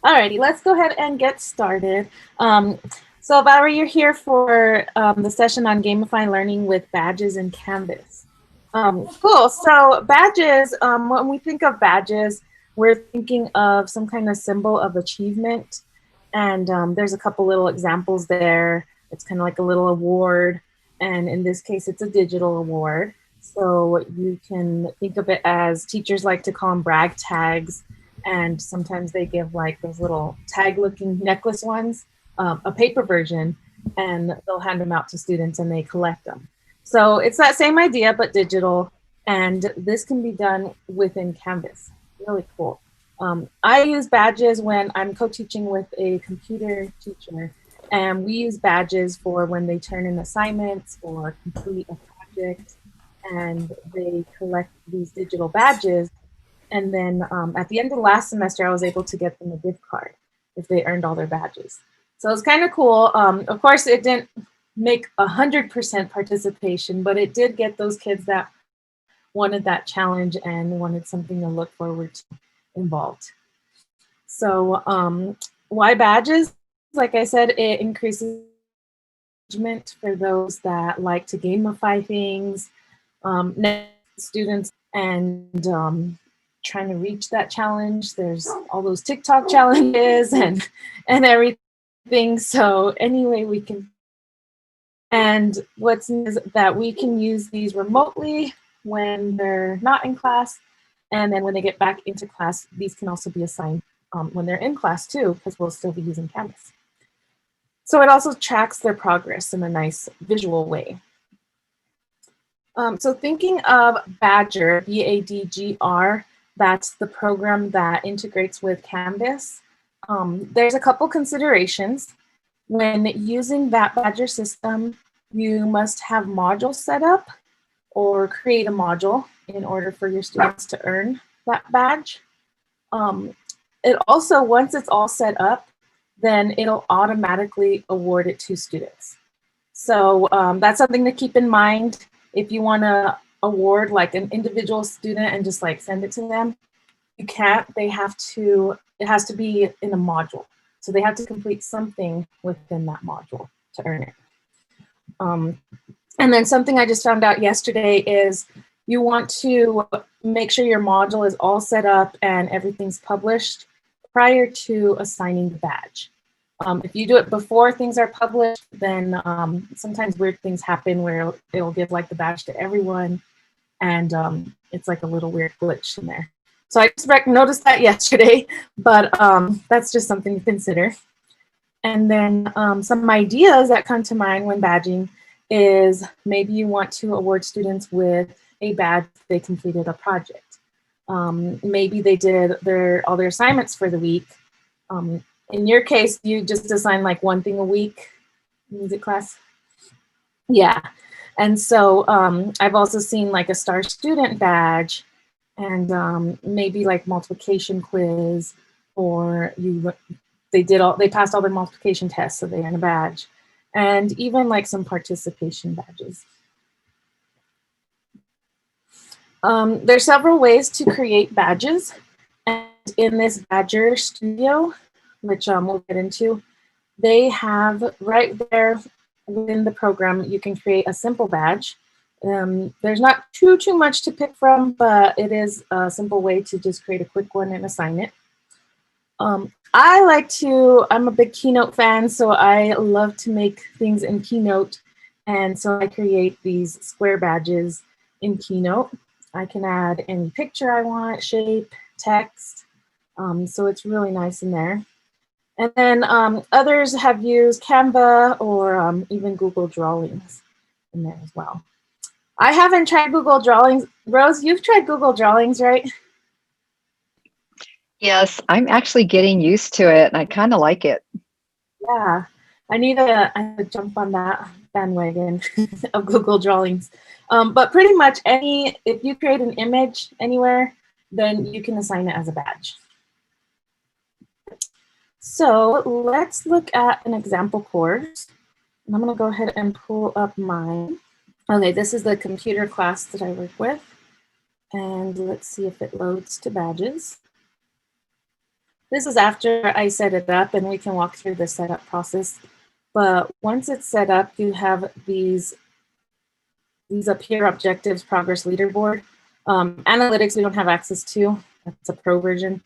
Alrighty, let's go ahead and get started. Um, so Valerie, you're here for the session on gamifying learning with badges and Canvas. Cool, so badges, when we think of badges, we're thinking of some kind of symbol of achievement. And there's a couple little examples there. It's kind of like a little award. And in this case, it's a digital award. So you can think of it as teachers like to call them brag tags, and sometimes they give like those little tag looking necklace ones, a paper version, and they'll hand them out to students and they collect them. So it's that same idea but digital, and this can be done within Canvas. Really cool. I use badges when I'm co-teaching with a computer teacher, and we use badges for when they turn in assignments or complete a project, and they collect these digital badges. And then at the end of the last semester, I was able to get them a gift card if they earned all their badges. So it was kind of cool. Of course, it didn't make 100% participation, but it did get those kids that wanted that challenge and wanted something to look forward to involved. So why badges? Like I said, it increases engagement for those that like to gamify things, students, and trying to reach that challenge. There's all those TikTok challenges and everything. So anyway, we can. And what's neat is that we can use these remotely when they're not in class, and then when they get back into class, these can also be assigned when they're in class too, because we'll still be using Canvas. So it also tracks their progress in a nice visual way. So thinking of Badgr, Badgr, that's the program that integrates with Canvas. There's a couple considerations. When using that Badgr system, you must have modules set up or create a module in order for your students to earn that badge. It also, once it's all set up, then it'll automatically award it to students. So that's something to keep in mind. If you want to award like an individual student and just like send it to them, you can't. They have to, it has to be in a module. So they have to complete something within that module to earn it. And then something I just found out yesterday is you want to make sure your module is all set up and everything's published prior to assigning the badge. If you do it before things are published, then sometimes weird things happen where it'll give like the badge to everyone, and it's like a little weird glitch in there. So I just noticed that yesterday, but that's just something to consider. And then some ideas that come to mind when badging is maybe you want to award students with a badge if they completed a project. Maybe they did all their assignments for the week. In your case, you just assign like one thing a week, music class. Yeah. And so I've also seen like a star student badge, and maybe like multiplication quiz, or they passed all their multiplication tests, so they earn a badge, and even like some participation badges. There's several ways to create badges, and in this Badgr Studio, which we'll get into, they have right there within the program, you can create a simple badge. There's not too much to pick from, but it is a simple way to just create a quick one and assign it. I'm a big Keynote fan, so I love to make things in Keynote. And so I create these square badges in Keynote. I can add any picture I want, shape, text. So it's really nice in there. And then others have used Canva or even Google Drawings in there as well. I haven't tried Google Drawings. Rose, you've tried Google Drawings, right? Yes, I'm actually getting used to it and I kind of like it. Yeah, I need to jump on that bandwagon of Google Drawings. But pretty much if you create an image anywhere, then you can assign it as a badge. So let's look at an example course. And I'm going to go ahead and pull up mine. Okay, this is the computer class that I work with. And let's see if it loads to badges. This is after I set it up, and we can walk through the setup process. But once it's set up, you have these up here, objectives, progress, leaderboard. Analytics, we don't have access to. That's a pro version.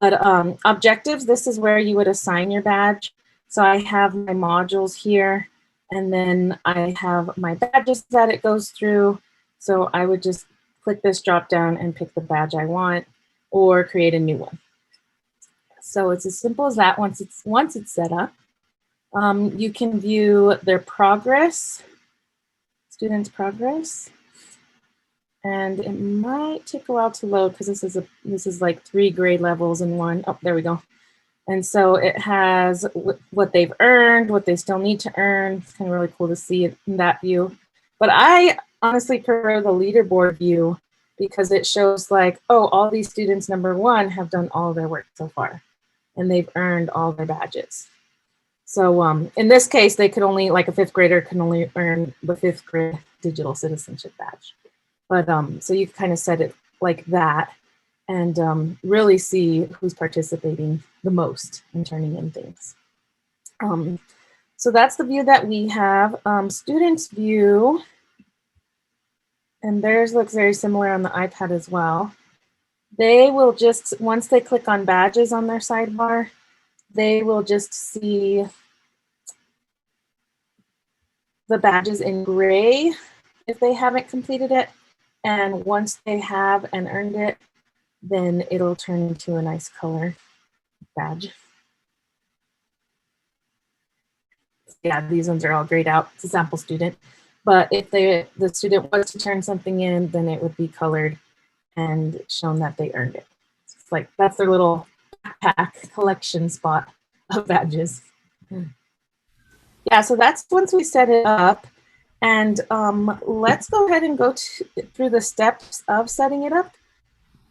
But objectives, this is where you would assign your badge. So I have my modules here, and then I have my badges that it goes through. So I would just click this drop down and pick the badge I want, or create a new one. So it's as simple as that. Once it's set up, you can view their progress, students' progress, and it might take a while to load because this is like 3 grade levels in one. Oh, there we go. And so it has what they've earned, what they still need to earn. It's kind of really cool to see it in that view. But I honestly prefer the leaderboard view because it shows like, oh, all these students, number one, have done all their work so far, and they've earned all their badges. So in this case, they could only, like a 5th grader can only earn the 5th grade digital citizenship badge. But so you kind of set it like that and really see who's participating the most in turning in things. So that's the view that we have. Students view, and theirs looks very similar on the iPad as well. They will just, once they click on badges on their sidebar, they will just see the badges in gray if they haven't completed it. And once they have and earned it, then it'll turn into a nice color badge. Yeah, these ones are all grayed out. It's a sample student. But if the student was to turn something in, then it would be colored and shown that they earned it. It's like that's their little backpack collection spot of badges. Yeah, so that's once we set it up. And let's go ahead and go through the steps of setting it up.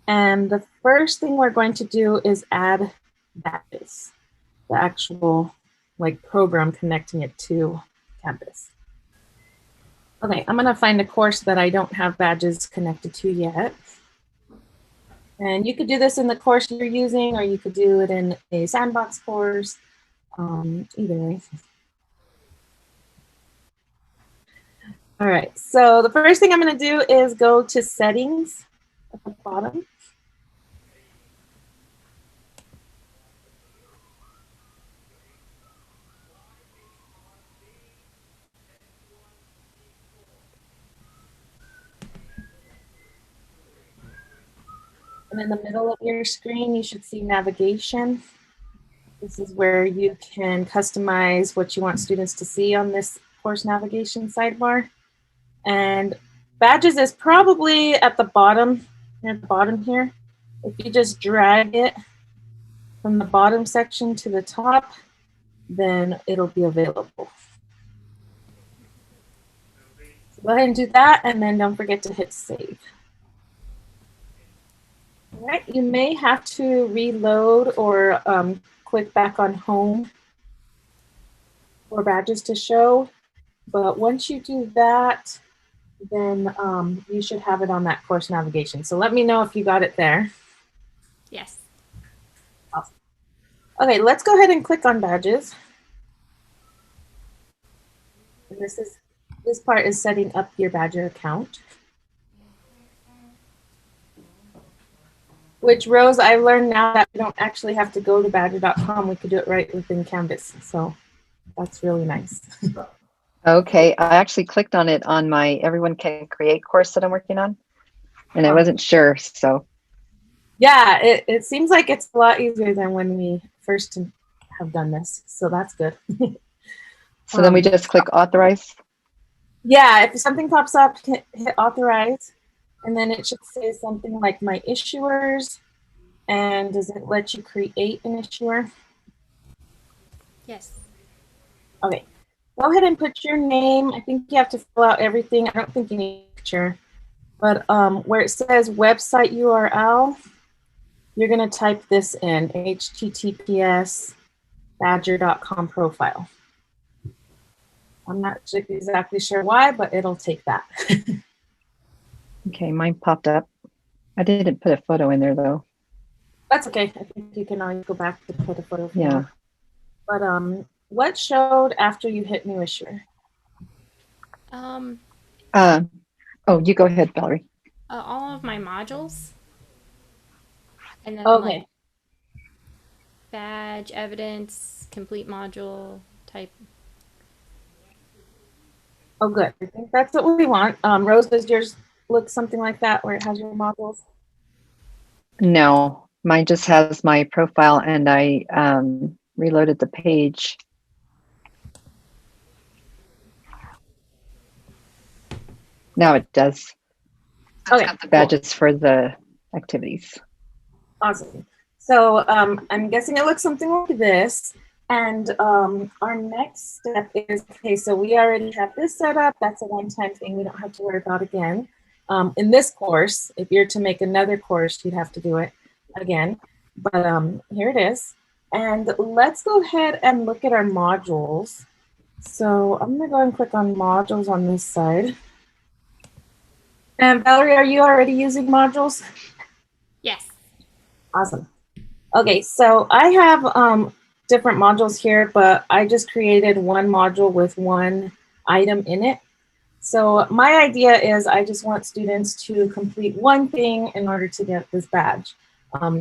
And the first thing we're going to do is add badges, the actual like program connecting it to Canvas. Okay, I'm gonna find a course that I don't have badges connected to yet. And you could do this in the course you're using, or you could do it in a sandbox course, either way. All right, so the first thing I'm gonna do is go to settings at the bottom. And in the middle of your screen, you should see navigation. This is where you can customize what you want students to see on this course navigation sidebar. And badges is probably at the bottom, near the bottom here. If you just drag it from the bottom section to the top, then it'll be available. So go ahead and do that, and then don't forget to hit save. All right, you may have to reload or click back on home for badges to show, but once you do that, then you should have it on that course navigation. So let me know if you got it there. Yes. Awesome. Okay, let's go ahead and click on badges. And this part is setting up your Badgr account. Which, Rose, I learned now that we don't actually have to go to badgr.com. We could do it right within Canvas. So that's really nice. Okay, I actually clicked on it on my Everyone Can Create course that I'm working on, and I wasn't sure, so. Yeah, it seems like it's a lot easier than when we first have done this, so that's good. So then we just click authorize? Yeah, if something pops up, hit authorize, and then it should say something like my issuers, and does it let you create an issuer? Yes. Okay, go ahead and put your name. I think you have to fill out everything. I don't think you need a picture, but where it says website URL, you're gonna type this in, https badgr.com profile. I'm not exactly sure why, but it'll take that. Okay, mine popped up. I didn't put a photo in there though. That's okay. I think you can always go back to put a photo of Yeah. that. But what showed after you hit new issue? Um, Oh, you go ahead, Valerie. all of my modules, and then like Okay. badge, evidence, complete module type. Oh, good. I think that's what we want. Rose, does yours look something like that where it has your modules? No, mine just has my profile, and I reloaded the page. Now it does. It's Okay, got the cool. badges for the activities. Awesome. So I'm guessing it looks something like this. And our next step is, okay, so we already have this set up. That's a one-time thing we don't have to worry about again. In this course, if you're to make another course, you'd have to do it again. But here it is. And let's go ahead and look at our modules. So I'm gonna go and click on modules on this side. And Valerie, are you already using modules? Yes. Awesome. Okay, so I have different modules here, but I just created one module with one item in it. So my idea is I just want students to complete one thing in order to get this badge.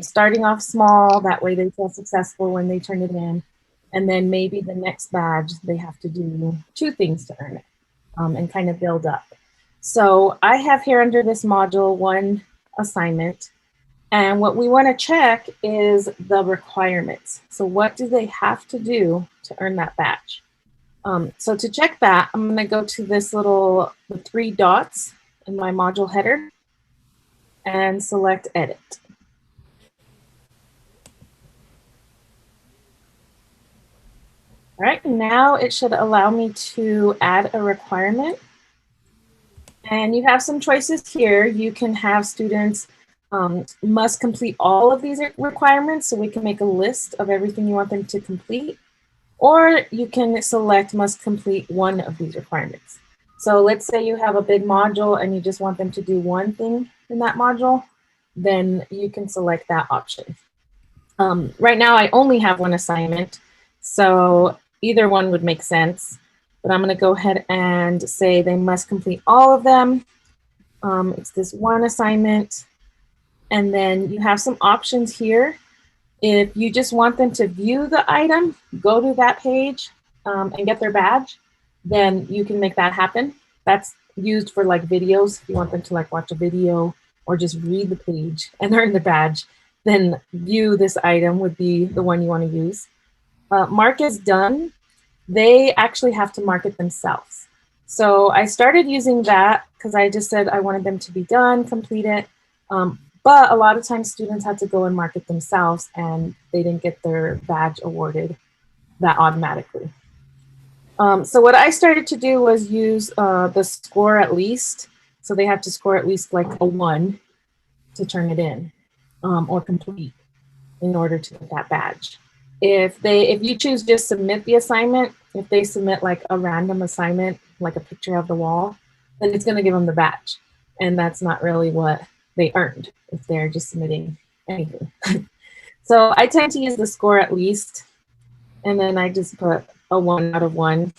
Starting off small, that way they feel successful when they turn it in. And then maybe the next badge, they have to do two things to earn it and kind of build up. So I have here under this module one assignment. And what we want to check is the requirements. So what do they have to do to earn that badge? So to check that, I'm going to go to this little the three dots in my module header and select edit. All right, now it should allow me to add a requirement. And you have some choices here. You can have students must complete all of these requirements, so we can make a list of everything you want them to complete. Or you can select must complete one of these requirements. So let's say you have a big module and you just want them to do one thing in that module, then you can select that option. Right now I only have one assignment, so either one would make sense, but I'm gonna go ahead and say they must complete all of them. It's this one assignment, and then you have some options here. If you just want them to view the item, go to that page and get their badge, then you can make that happen. That's used for like videos. If you want them to like watch a video or just read the page and earn the badge, then view this item would be the one you want to use. Mark as done, they actually have to mark it themselves. So I started using that because I just said I wanted them to be done, complete it. But a lot of times students had to go and mark it themselves and they didn't get their badge awarded that automatically. So what I started to do was use the score at least. So they have to score at least like a 1 to turn it in or complete in order to get that badge. If you choose just submit the assignment, if they submit like a random assignment, like a picture of the wall, then it's going to give them the badge. And that's not really what they earned if they're just submitting anything. So I tend to use the score at least, and then I just put a 1 out of 1.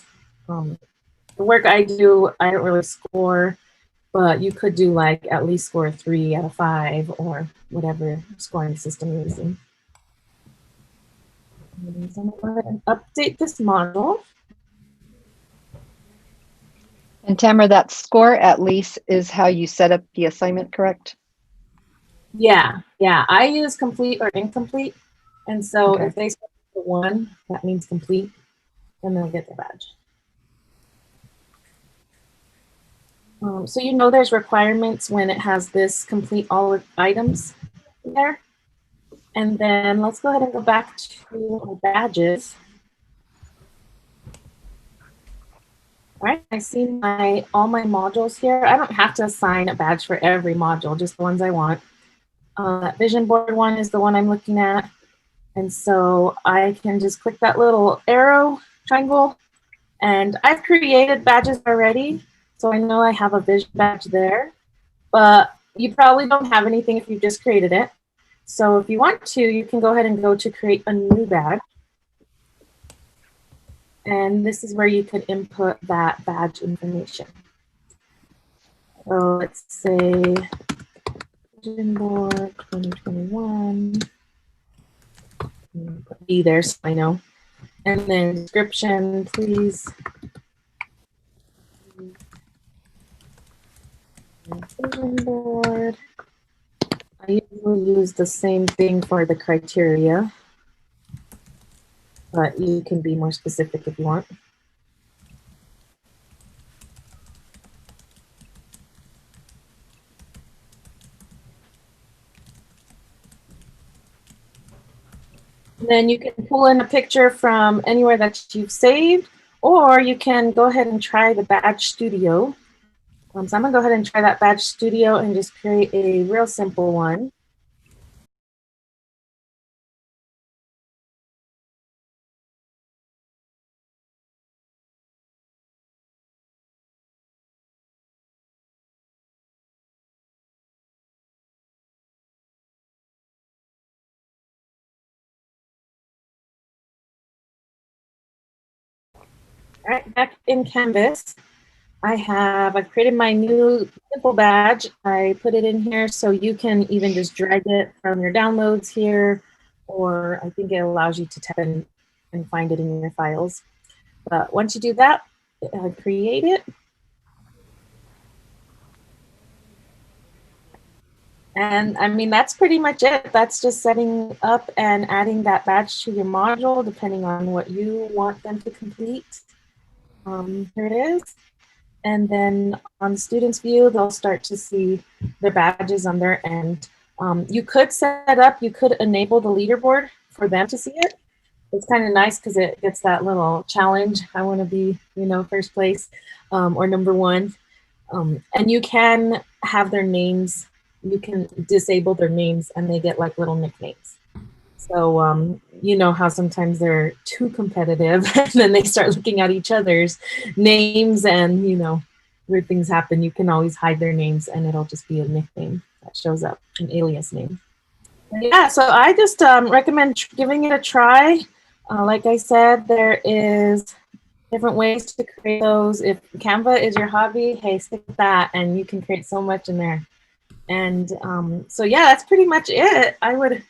The work I do, I don't really score, but you could do like at least score a 3 out of 5 or whatever scoring system you're using. So I'm going to go ahead and update this module. And Tamara, that score at least is how you set up the assignment, correct? Yeah. I use complete or incomplete. And so Okay. if they set the 1, that means complete, and they'll get the badge. So you know there's requirements when it has this complete all items there. And then let's go ahead and go back to our badges. All right, I see all my modules here. I don't have to assign a badge for every module, just the ones I want. That vision board one is the one I'm looking at. And so I can just click that little arrow triangle, and I've created badges already. So I know I have a vision badge there, but you probably don't have anything if you just created it. So if you want to, you can go ahead and go to create a new badge. And this is where you could input that badge information. So let's say Vision Board 2021. Put B there so I know. And then description, please. Vision Board. I usually use the same thing for the criteria, but you can be more specific if you want. Then you can pull in a picture from anywhere that you've saved, or you can go ahead and try the Badge Studio. So I'm gonna go ahead and try that Badge Studio and just create a real simple one. All right, back in Canvas, I've created my new simple badge. I put it in here so you can even just drag it from your downloads here, or I think it allows you to tap in and find it in your files. But once you do that, create it. And I mean, that's pretty much it. That's just setting up and adding that badge to your module, depending on what you want them to complete. Here it is. And then on the students view, they'll start to see their badges on their end. You could set up, you could enable the leaderboard for them to see it. It's kind of nice because it gets that little challenge. I want to be, you know, first place or number one. And you can have their names, you can disable their names and they get like little nicknames. So, you know how sometimes they're too competitive and then they start looking at each other's names and, you know, weird things happen. You can always hide their names and it'll just be a nickname that shows up, an alias name. Yeah, so I just recommend giving it a try. Like I said, there is different ways to create those. If Canva is your hobby, hey, stick with that and you can create so much in there. And so yeah, that's pretty much it. I would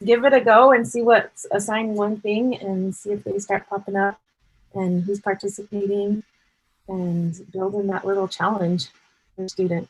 give it a go and see what's assigned one thing and see if they start popping up and who's participating and building that little challenge for a student.